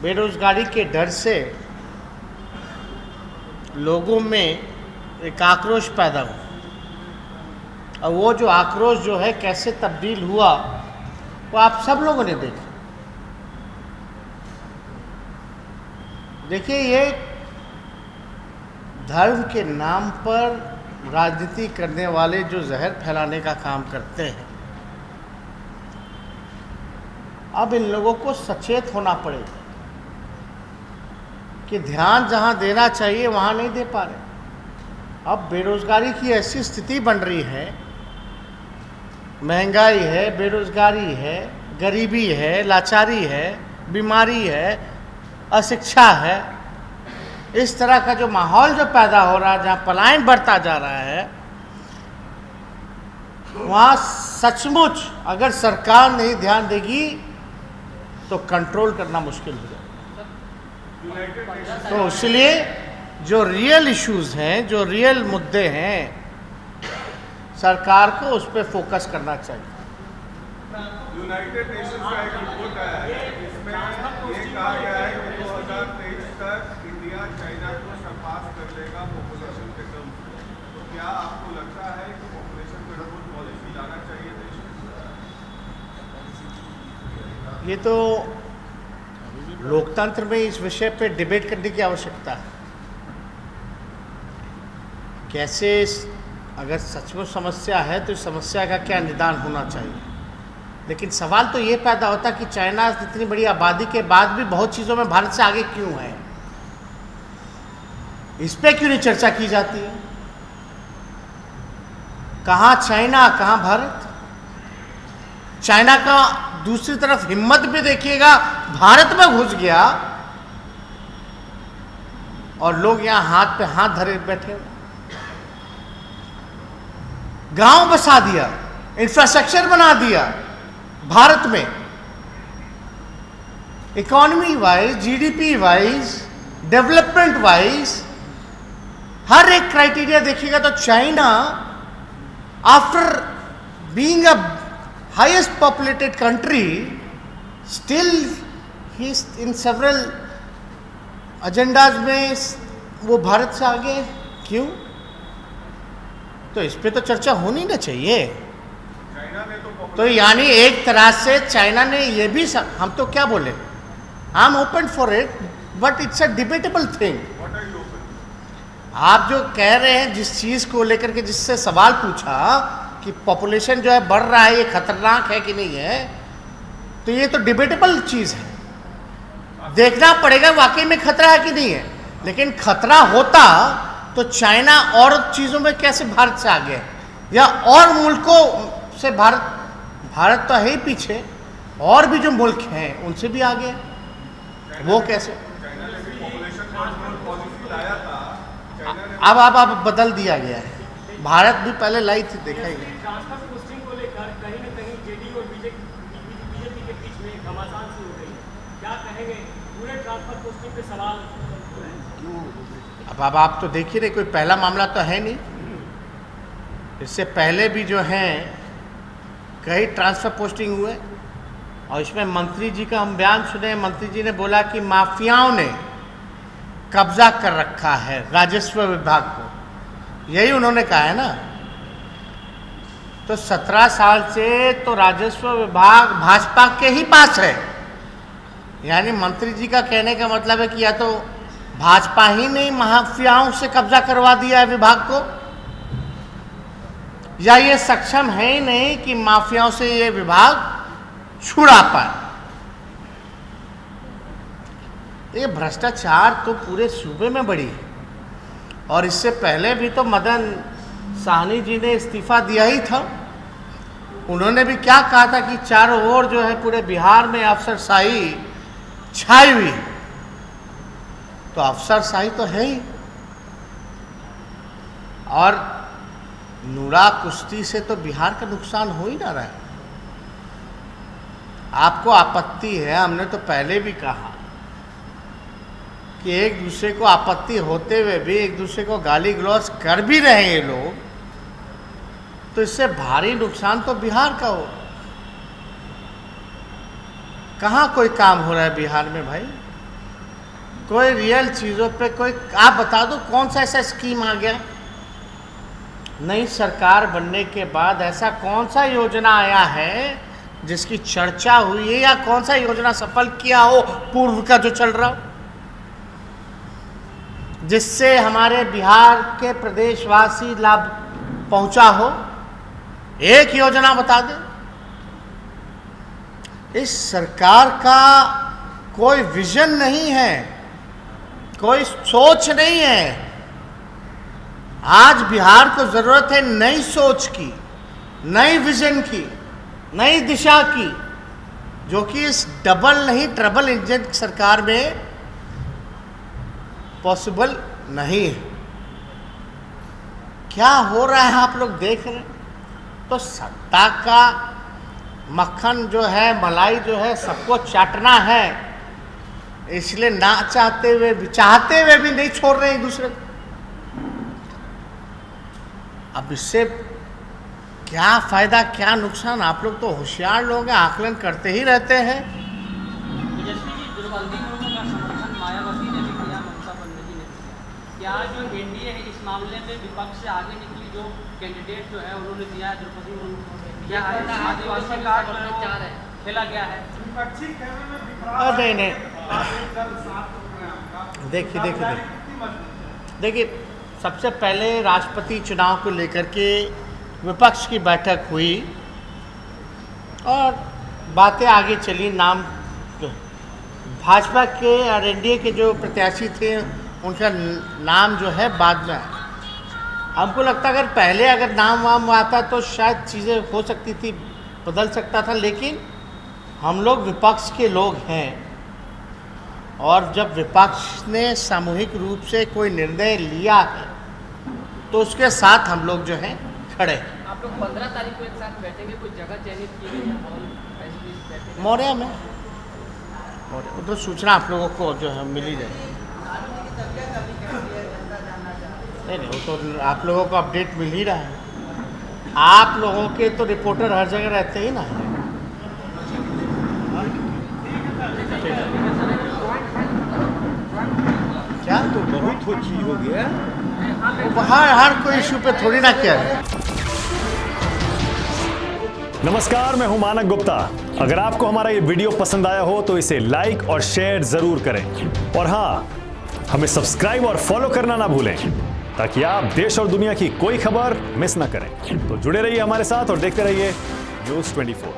बेरोजगारी के डर से लोगों में एक आक्रोश पैदा हुआ और वो जो आक्रोश जो है कैसे तब्दील हुआ वो आप सब लोगों ने देखा। देखिए, ये धर्म के नाम पर राजनीति करने वाले जो जहर फैलाने का काम करते हैं, अब इन लोगों को सचेत होना पड़ेगा कि ध्यान जहां देना चाहिए वहां नहीं दे पा रहे। अब बेरोजगारी की ऐसी स्थिति बन रही है, महंगाई है, बेरोजगारी है, गरीबी है, लाचारी है, बीमारी है, अशिक्षा है, इस तरह का जो माहौल जो पैदा हो रहा है, जहाँ पलायन बढ़ता जा रहा है, वहाँ सचमुच अगर सरकार नहीं ध्यान देगी तो कंट्रोल करना मुश्किल हो जाएगा। तो इसलिए जो रियल इश्यूज हैं, जो रियल मुद्दे हैं, सरकार को उस पर फोकस करना चाहिए। यूनाइटेड नेशंस का एक रिपोर्ट आया है, इसमें ये कहा गया है कि 2023 तक इंडिया चाइना को सरपास कर लेगा पॉपुलेशन के टर्म में। तो क्या आपको लगता है कि पॉपुलेशन कंट्रोल पॉलिसी लाना चाहिए देश में? ये तो लोकतंत्र में इस विषय पे डिबेट करने की आवश्यकता है। कैसे अगर सचमुच समस्या है तो इस समस्या का क्या निदान होना चाहिए। लेकिन सवाल तो ये पैदा होता है कि चाइना इतनी बड़ी आबादी के बाद भी बहुत चीज़ों में भारत से आगे क्यों है, इस पे क्यों नहीं चर्चा की जाती है। कहाँ चाइना, कहाँ भारत। चाइना का दूसरी तरफ हिम्मत भी देखिएगा, भारत में घुस गया और लोग यहां हाथ पे हाथ धरे बैठे, गांव बसा दिया, इंफ्रास्ट्रक्चर बना दिया भारत में। Economy wise, GDP wise, development wise हर एक क्राइटेरिया देखिएगा तो China after being a highest populated country still he is in several agendas में वो भारत से आगे है। क्यों? तो इस पे तो चर्चा होनी ना चाहिए। तो यानी एक तरह से चाइना ने ये भी हम तो क्या बोले, I am open for it but it's a debatable thing. आप जो कह रहे हैं जिस चीज को लेकर के, जिससे सवाल पूछा कि पॉपुलेशन जो है बढ़ रहा है, ये खतरनाक है कि नहीं है, तो ये तो डिबेटेबल चीज है, देखना पड़ेगा वाकई में खतरा है कि नहीं है। लेकिन खतरा होता तो चाइना और चीजों में कैसे भारत से आगे है, या और मुल्कों से भारत तो है ही पीछे, और भी जो मुल्क हैं उनसे भी आगे है, वो कैसे। अब बदल दिया गया है, भारत भी पहले लाई थी, देखा ही नहीं। ट्रांसफर पोस्टिंग को लेकर कहीं न कहीं जेडीयू और बीजेपी के बीच में घमासान सी हो गई है, क्या कहेंगे? पूरे ट्रांसफर पोस्टिंग पे सवाल अब आप तो देखिए रहे, कोई पहला मामला तो है नहीं। इससे पहले भी जो हैं कई ट्रांसफर पोस्टिंग हुए और इसमें मंत्री जी का हम बयान सुने। मंत्री जी ने बोला कि माफियाओं ने कब्जा कर रखा है राजस्व विभाग को, यही उन्होंने कहा है ना। तो 17 साल से तो राजस्व विभाग भाजपा के ही पास है, यानी मंत्री जी का कहने का मतलब है कि या तो भाजपा ही ने माफियाओं से कब्जा करवा दिया है विभाग को, या ये सक्षम है ही नहीं कि माफियाओं से ये विभाग छुड़ा पाए। ये भ्रष्टाचार तो पूरे सूबे में बढ़ी है, और इससे पहले भी तो मदन साहनी जी ने इस्तीफा दिया ही था। उन्होंने भी क्या कहा था कि चारों ओर जो है पूरे बिहार में अफसरशाही छाई हुई, तो अफसरशाही तो है ही। और नूरा कुश्ती से तो बिहार का नुकसान हो ही ना रहा है। आपको आपत्ति है, हमने तो पहले भी कहा कि एक दूसरे को आपत्ति होते हुए भी एक दूसरे को गाली गलौज कर भी रहे हैं ये लोग, तो इससे भारी नुकसान तो बिहार का हो। कहाँ कोई काम हो रहा है बिहार में भाई? कोई रियल चीज़ों पे कोई आप बता दो कौन सा ऐसा स्कीम आ गया नई सरकार बनने के बाद, ऐसा कौन सा योजना आया है जिसकी चर्चा हुई है, या कौन सा योजना सफल किया हो पूर्व का जो चल रहा हो, जिससे हमारे बिहार के प्रदेशवासी लाभ पहुंचा हो? एक योजना बता दें। इस सरकार का कोई विजन नहीं है, कोई सोच नहीं है। आज बिहार को जरूरत है नई सोच की, नई विजन की, नई दिशा की, जो कि इस डबल नहीं ट्रबल इंजन सरकार में पॉसिबल नहीं है। क्या हो रहा है आप लोग देख रहे हैं। तो सत्ता का मक्खन जो है, मलाई जो है, सबको चाटना है, इसलिए ना चाहते हुए भी नहीं छोड़ रहे एक दूसरे को। अब इससे क्या फायदा क्या नुकसान, आप लोग तो होशियार लोग हैं, आकलन करते ही रहते हैं। तेजस्वी जी, द्रौपदी मुर्मू का समर्थन मायावती ने भी किया, ममता बनर्जी ने भी किया। क्या जो एनडीए है इस मामले में विपक्ष से आगे निकली जो कैंडिडेट जो है उन्होंने दिया है द्रौपदी मुर्मू को, क्या आदिवासी कार्ड खेला गया है? नहीं देखिए सबसे पहले राष्ट्रपति चुनाव को लेकर के विपक्ष की बैठक हुई और बातें आगे चली। नाम भाजपा के और एनडीए के जो प्रत्याशी थे उनका नाम जो है बाद में आया। हमको लगता अगर पहले नाम वाम आता तो शायद चीज़ें हो सकती थी, बदल सकता था, लेकिन हम लोग विपक्ष के लोग हैं और जब विपक्ष ने सामूहिक रूप से कोई निर्णय लिया है तो उसके साथ हम लोग जो हैं खड़े हैं। आप लोग 15 तारीख को एक साथ बैठेंगे, कोई जगह चयनित की गई है? मौर्या में तो सूचना आप लोगों को जो है मिल ही जाएगी। नहीं वो तो आप लोगों को अपडेट मिल ही रहा है। आप लोगों के तो रिपोर्टर हर जगह रहते ही ना। क्या तो बहुत हो चीज हो गया, हर कोई इशू पे थोड़ी ना किया है। नमस्कार, मैं हूं मानक गुप्ता। अगर आपको हमारा ये वीडियो पसंद आया हो तो इसे लाइक और शेयर जरूर करें और हाँ, हमें सब्सक्राइब और फॉलो करना ना भूलें ताकि आप देश और दुनिया की कोई खबर मिस ना करें। तो जुड़े रहिए हमारे साथ और देखते रहिए न्यूज़ 24।